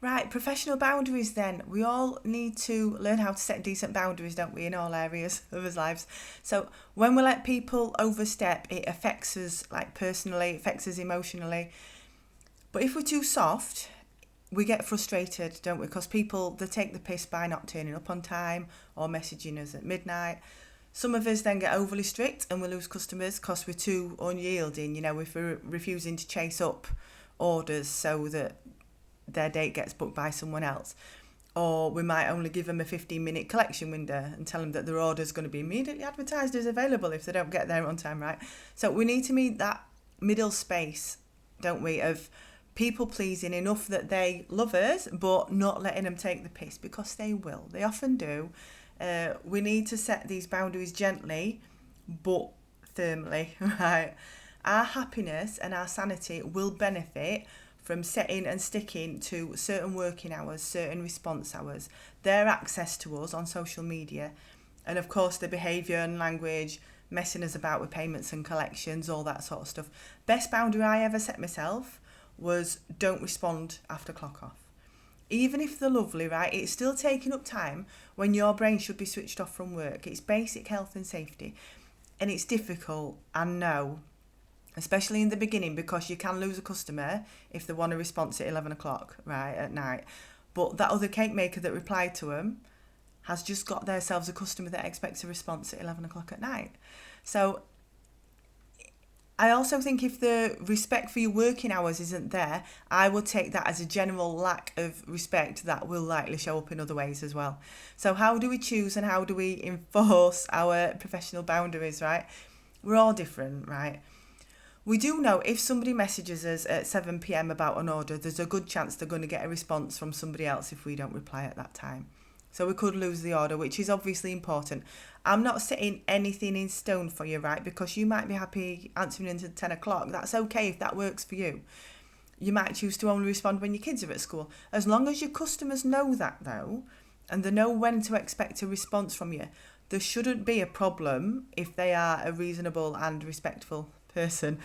Right, professional boundaries then. We all need to learn how to set decent boundaries, don't we, in all areas of our lives. So when we let people overstep, it affects us like personally, it affects us emotionally. But if we're too soft, we get frustrated, don't we? Because people, they take the piss by not turning up on time or messaging us at midnight. Some of us then get overly strict and we lose customers because we're too unyielding, if we're refusing to chase up orders so that their date gets booked by someone else. Or we might only give them a 15-minute collection window and tell them that their order is going to be immediately advertised as available if they don't get there on time, right? So we need to meet that middle space, don't we, of people pleasing enough that they love us, but not letting them take the piss, because they will. They often do. We need to set these boundaries gently, but firmly, right? Our happiness and our sanity will benefit from setting and sticking to certain working hours, certain response hours, their access to us on social media, and of course the behaviour and language, messing us about with payments and collections, all that sort of stuff. Best boundary I ever set myself was don't respond after clock off. Even if they're lovely, right, it's still taking up time when your brain should be switched off from work. It's basic health and safety. And it's difficult, I know, especially in the beginning, because you can lose a customer if they want a response at 11 o'clock, right, at night. But that other cake maker that replied to them has just got themselves a customer that expects a response at 11 o'clock at night. So I also think if the respect for your working hours isn't there, I would take that as a general lack of respect that will likely show up in other ways as well. So how do we choose and how do we enforce our professional boundaries, right? We're all different, right? We do know if somebody messages us at 7 p.m. about an order, there's a good chance they're going to get a response from somebody else if we don't reply at that time. So we could lose the order, which is obviously important. I'm not setting anything in stone for you, right? Because you might be happy answering until 10 o'clock. That's okay if that works for you. You might choose to only respond when your kids are at school. As long as your customers know that, though, and they know when to expect a response from you, there shouldn't be a problem if they are a reasonable and respectful person.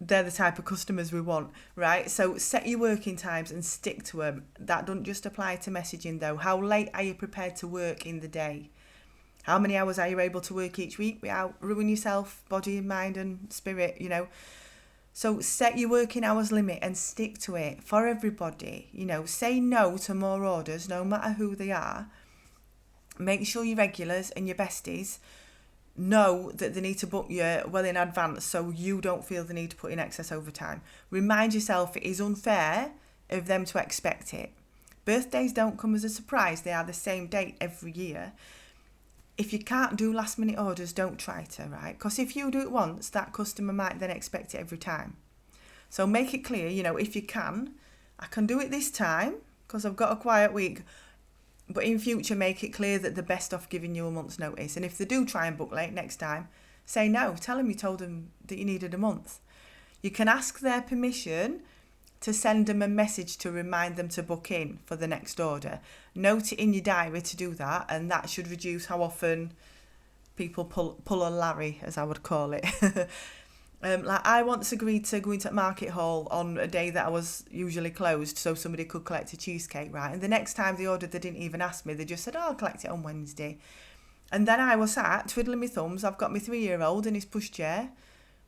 They're the type of customers we want, right? So set your working times and stick to them. That doesn't just apply to messaging though. How late are you prepared to work in the day? How many hours are you able to work each week without ruining yourself, body, mind and spirit, So set your working hours limit and stick to it for everybody. Say no to more orders, no matter who they are. Make sure your regulars and your besties know that they need to book you well in advance so you don't feel the need to put in excess overtime. Remind yourself it is unfair of them to expect it. Birthdays don't come as a surprise, they are the same date every year. If you can't do last minute orders, don't try to, right? Because if you do it once, that customer might then expect it every time. So make it clear, if you can, I can do it this time because I've got a quiet week. But in future, make it clear that they're best off giving you a month's notice. And if they do try and book late next time, say no. Tell them you told them that you needed a month. You can ask their permission to send them a message to remind them to book in for the next order. Note it in your diary to do that, and that should reduce how often people pull a Larry, as I would call it. Like I once agreed to go into Market Hall on a day that I was usually closed so somebody could collect a cheesecake, right? And the next time they ordered, they didn't even ask me. They just said, I'll collect it on Wednesday. And then I was sat twiddling my thumbs. I've got my 3-year-old in his pushchair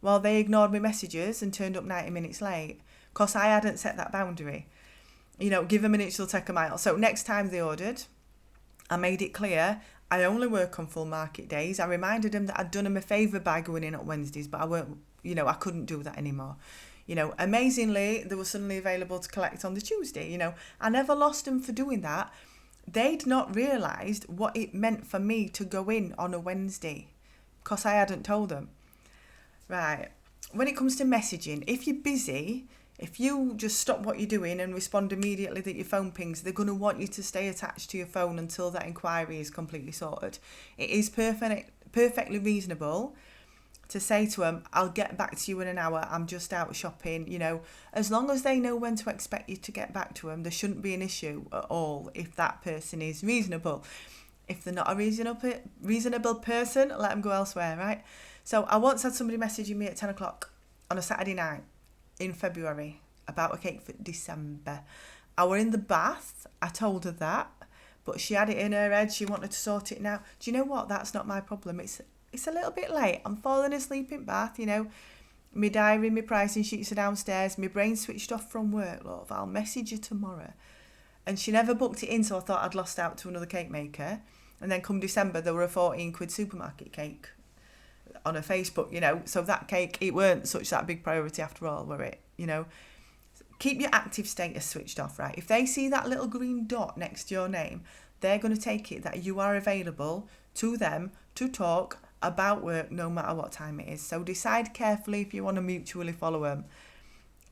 while they ignored my messages and turned up 90 minutes late because I hadn't set that boundary. Give them an inch, they'll take a mile. So next time they ordered, I made it clear I only work on full market days. I reminded them that I'd done them a favour by going in on Wednesdays, but I couldn't do that anymore. Amazingly, they were suddenly available to collect on the Tuesday. I never lost them for doing that. They'd not realised what it meant for me to go in on a Wednesday because I hadn't told them. Right. When it comes to messaging, if you're busy, if you just stop what you're doing and respond immediately that your phone pings, they're going to want you to stay attached to your phone until that inquiry is completely sorted. It is perfectly reasonable to say to them, I'll get back to you in an hour, I'm just out shopping, as long as they know when to expect you to get back to them, there shouldn't be an issue at all if that person is reasonable. If they're not a reasonable person, let them go elsewhere, right? So I once had somebody messaging me at 10 o'clock on a Saturday night in February about a cake for December. I were in the bath. I told her that, but she had it in her head. She wanted to sort it now. Do you know what? That's not my problem. It's a little bit late. I'm falling asleep in bath, you know. My diary, my pricing sheets are downstairs. My brain switched off from work, love. I'll message you tomorrow. And she never booked it in, so I thought I'd lost out to another cake maker. And then come December, there were a 14 quid supermarket cake on her Facebook, you know. So that cake, it weren't such that big priority after all, were it? You know. Keep your active status switched off, right? If they see that little green dot next to your name, they're going to take it that you are available to them to talk about work no matter what time it is. So decide carefully if you want to mutually follow them.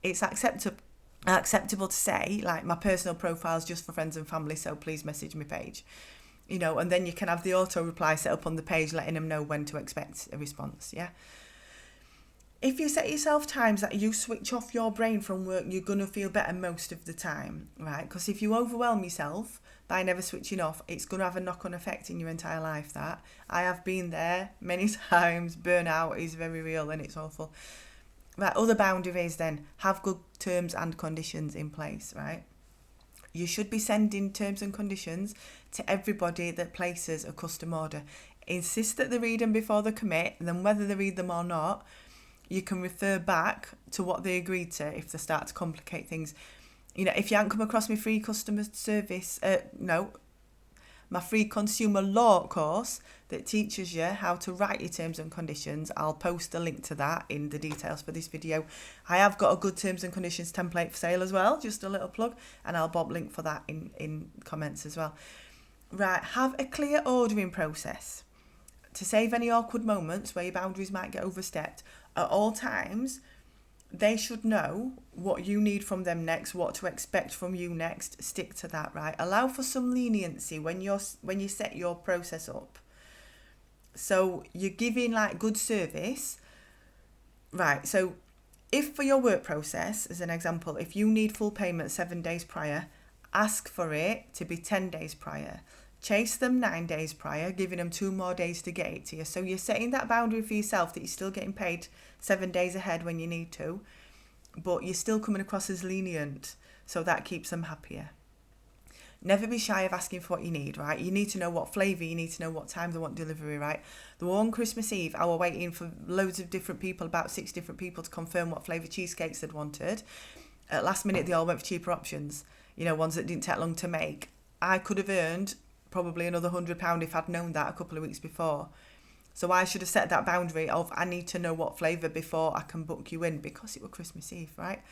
It's acceptable to say, like, my personal profile's just for friends and family, so please message me page. You know, and then you can have the auto reply set up on the page letting them know when to expect a response, yeah? If you set yourself times that you switch off your brain from work, you're going to feel better most of the time, right? Because if you overwhelm yourself by never switching off, it's going to have a knock-on effect in your entire life. That I have been there many times. Burnout is very real and it's awful. Right, other boundaries then, have good terms and conditions in place, right? You should be sending terms and conditions to everybody that places a custom order. Insist that they read them before they commit, and then whether they read them or not, you can refer back to what they agreed to if they start to complicate things. You know, if you haven't come across my free customer service, my free consumer law course that teaches you how to write your terms and conditions, I'll post a link to that in the details for this video. I have got a good terms and conditions template for sale as well, just a little plug, and I'll bob link for that in comments as well. Right, have a clear ordering process to save any awkward moments where your boundaries might get overstepped. At all times, they should know what you need from them next, what to expect from you next. Stick to that, right? Allow for some leniency when you set your process up. So you're giving like good service, right? So if for your work process, as an example, if you need full payment 7 days prior, ask for it to be 10 days prior. Chase them 9 days prior, giving them 2 more days to get it to you. So you're setting that boundary for yourself that you're still getting paid 7 days ahead when you need to, but you're still coming across as lenient, so that keeps them happier. Never be shy of asking for what you need, right? You need to know what flavour, you need to know what time they want delivery, right? The one Christmas Eve, I was waiting for loads of different people, about 6 different people to confirm what flavour cheesecakes they'd wanted. At last minute, they all went for cheaper options, you know, ones that didn't take long to make. I could have earned probably another £100 if I'd known that a couple of weeks before. So I should have set that boundary of I need to know what flavour before I can book you in, because it was Christmas Eve, right?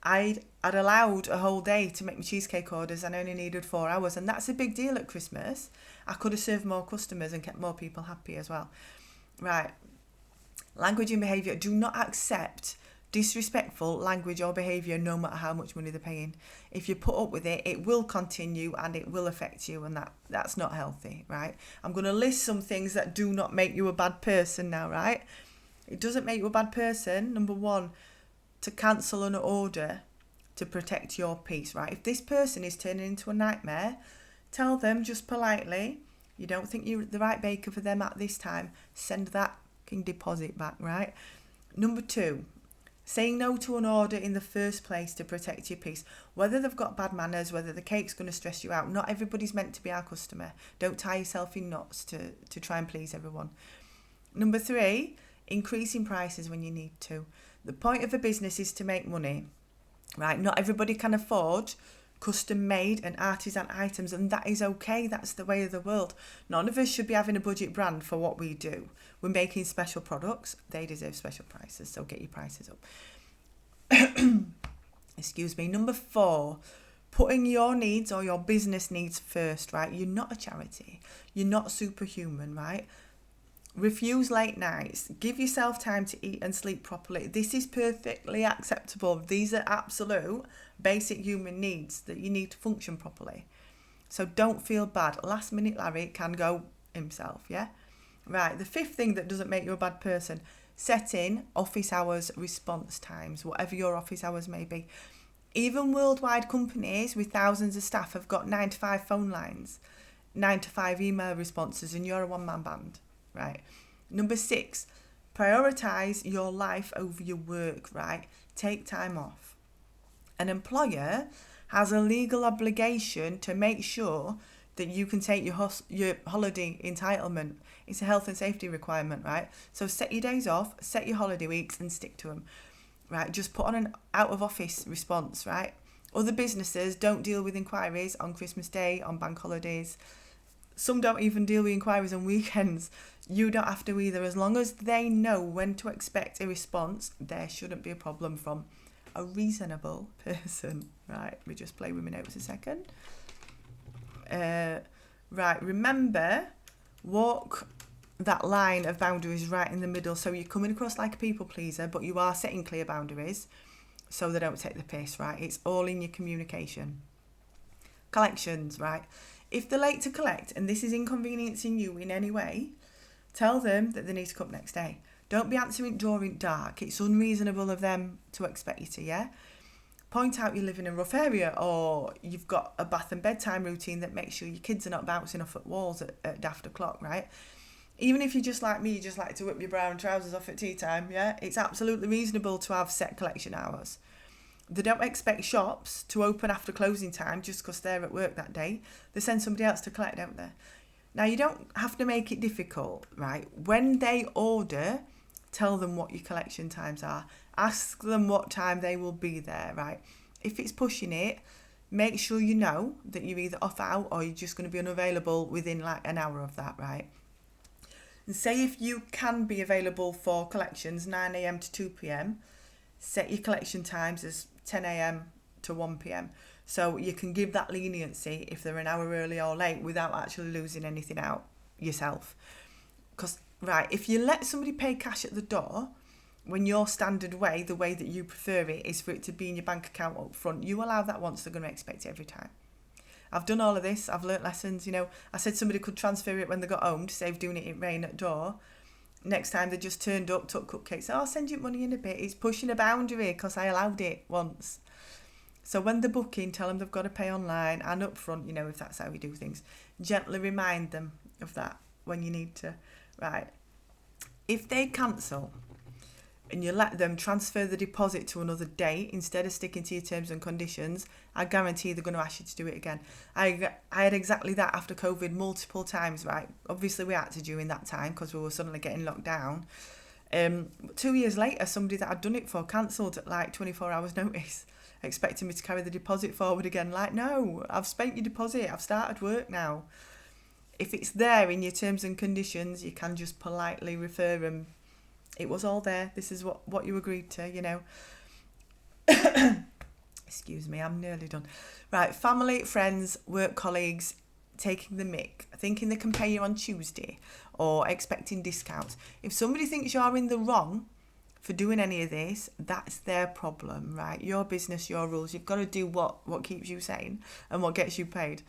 I'd allowed a whole day to make my cheesecake orders and I only needed 4 hours, and that's a big deal at Christmas. I could have served more customers and kept more people happy as well. Right, language and behaviour. Do not accept disrespectful language or behaviour no matter how much money they're paying. If you put up with it, it will continue and it will affect you, and that's not healthy, right? I'm going to list some things that do not make you a bad person now, right? It doesn't make you a bad person. Number 1, to cancel an order to protect your peace, right? If this person is turning into a nightmare, tell them just politely, you don't think you're the right baker for them at this time, send that deposit back, right? Number 2, saying no to an order in the first place to protect your peace. Whether they've got bad manners, whether the cake's going to stress you out, not everybody's meant to be our customer. Don't tie yourself in knots to try and please everyone. Number 3, increasing prices when you need to. The point of a business is to make money, right? Not everybody can afford custom-made and artisan items, and that is okay. That's the way of the world. None of us should be having a budget brand for what we do. We're making special products. They deserve special prices, so get your prices up. Excuse me. Number 4, putting your needs or your business needs first, right? You're not a charity. You're not superhuman, right? Refuse late nights. Give yourself time to eat and sleep properly. This is perfectly acceptable. These are absolute basic human needs that you need to function properly. So don't feel bad. Last minute Larry can go himself, yeah? Right, the 5th thing that doesn't make you a bad person, setting office hours response times, whatever your office hours may be. Even worldwide companies with thousands of staff have got 9 to 5 phone lines, 9 to 5 email responses, and you're a one-man band. Right. Number 6, prioritise your life over your work, right? Take time off. An employer has a legal obligation to make sure that you can take your holiday entitlement. It's a health and safety requirement, right? So set your days off, set your holiday weeks and stick to them, right? Just put on an out of office response, right? Other businesses don't deal with inquiries on Christmas Day, on bank holidays. Some don't even deal with inquiries on weekends. You don't have to either. As long as they know when to expect a response, there shouldn't be a problem from a reasonable person, right? Let me just play with my notes a second. Right, remember, walk that line of boundaries right in the middle. So you're coming across like a people pleaser, but you are setting clear boundaries so they don't take the piss, right? It's all in your communication. Collections, right? If they're late to collect and this is inconveniencing you in any way, tell them that they need to come next day. Don't be answering during dark. It's unreasonable of them to expect you to, yeah? Point out you live in a rough area or you've got a bath and bedtime routine that makes sure your kids are not bouncing off at walls at daft o'clock, right? Even if you're just like me, you just like to whip your brown trousers off at tea time, yeah? It's absolutely reasonable to have set collection hours. They don't expect shops to open after closing time just because they're at work that day. They send somebody else to collect, don't they? Now, you don't have to make it difficult, right? When they order, tell them what your collection times are. Ask them what time they will be there, right? If it's pushing it, make sure you know that you're either off out or you're just going to be unavailable within like an hour of that, right? And say if you can be available for collections 9 a.m. to 2 p.m, set your collection times as 10 a.m. to 1 p.m. So you can give that leniency if they're an hour early or late without actually losing anything out yourself. Because, right, if you let somebody pay cash at the door, when your standard way, the way that you prefer it, is for it to be in your bank account up front, you allow that once, they're going to expect it every time. I've done all of this. I've learnt lessons, I said somebody could transfer it when they got home to save doing it in rain at door. Next time they just turned up, took cupcakes. I'll send you money in a bit. It's pushing a boundary because I allowed it once. So when they're booking, tell them they've got to pay online and up front, if that's how we do things. Gently remind them of that when you need to. Right. If they cancel and you let them transfer the deposit to another date instead of sticking to your terms and conditions, I guarantee they're going to ask you to do it again. I had exactly that after COVID multiple times, right? Obviously we had to during that time because we were suddenly getting locked down. 2 years later, somebody that I'd done it for cancelled at like 24 hours notice, expecting me to carry the deposit forward again. Like, no, I've spent your deposit. I've started work now. If it's there in your terms and conditions, you can just politely refer them. It was all there. This is what you agreed to, Excuse me, I'm nearly done. Right, family, friends, work colleagues, taking the mick, thinking they can pay you on Tuesday or expecting discounts. If somebody thinks you're in the wrong for doing any of this, that's their problem, right? Your business, your rules. You've got to do what keeps you sane and what gets you paid.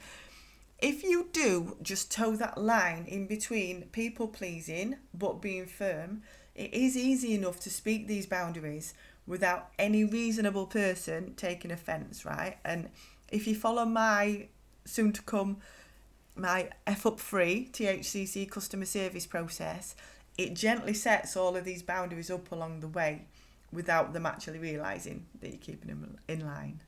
If you do just toe that line in between people pleasing but being firm, it is easy enough to speak these boundaries without any reasonable person taking offence, right? And if you follow my my F up free THCC customer service process, it gently sets all of these boundaries up along the way without them actually realising that you're keeping them in line.